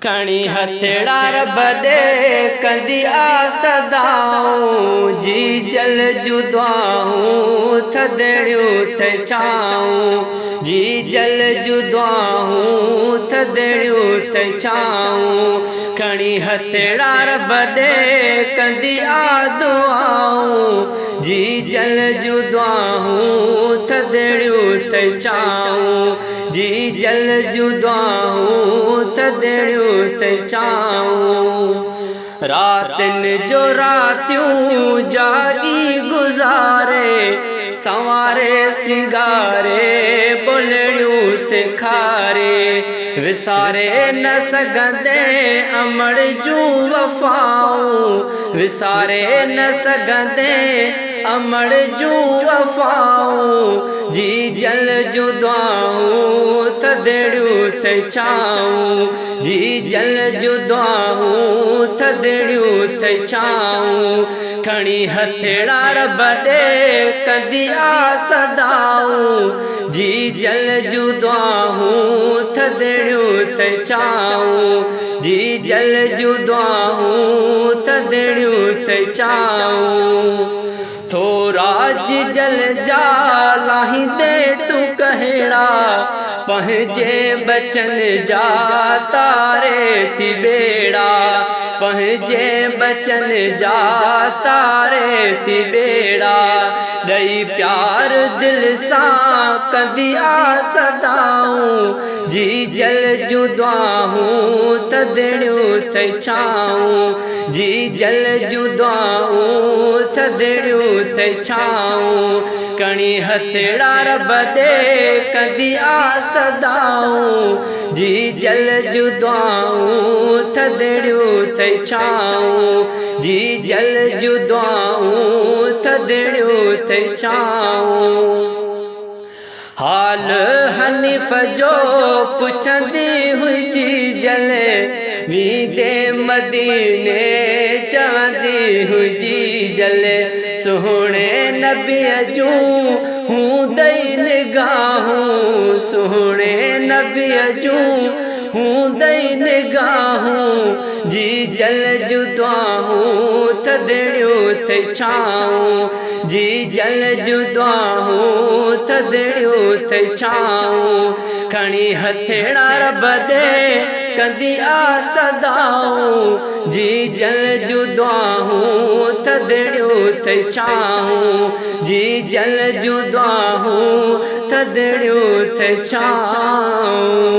खणी हथेड़ा रब दे कंदी सदाऊं जी जल जुदाऊं थदड़ियूं थे छाऊं जी जल जुदाऊं थदड़ियूं थे छाऊं खणी हथेड़ा रब दे कंदी दुआऊं जी जल जुदाऊं थदड़ियूं थे छाऊं जी जल जुदाऊं थदड़ियूं थे छाऊं रातन जो रातियूं जागी गुजारे संवारे सिंगारे बोलड़ियूं सिखारे विसारे न सघंदे अमड़ जूं वफ़ाऊं विसारे न सघंदे अमड़ जूं वफ़ाऊं जी जल जुदाऊं थदड़ियूं थे छाऊं जी जल जुदाऊं थदड़ियूं थे छाऊं खणी हथेड़ा रब दे कंदी सदाऊं जी जल जुदाऊं थदड़ियूं थे छाऊं जी जल जुदाऊं थदड़ियूं थे छाऊं थोरा जी जल जा लाही दे तू कहड़ा पंहिंजे बचन जा तारे थी बेड़ा पंहिंजे बचन जा तारे थी बेड़ा ॾई प्यार दिल सां कंदी सदाऊं जी जल जुदाऊं थदड़ियूं थे छाऊं जी जल जुदाऊं थदड़ियूं थे छाऊं खणी हथेड़ा रब दे कंदी सदाऊं जी जल जुदाऊं थदड़ियूं थे छाऊं जी जल जुदाऊं थदड़ियूं थे छाऊं हाल हनीफ जो पुछंदी हुई जी जल वीदे मदीने चांदी हुई जी जल सोहणे नबी जूं हूं दई निगाहूं सोहणे नबी जूं हूं दई निगाहूं जी जल जुदाऊं थदड़ियूं थे छाऊं जी जल जुदाऊं थदड़ियूं थे छाऊं खणी हथेड़ा रब दे कंदी सदाऊं जी जल जुदाऊं थदड़ियूं थे छाऊं जी जल जुदाऊं थदड़ियूं थे छाऊं।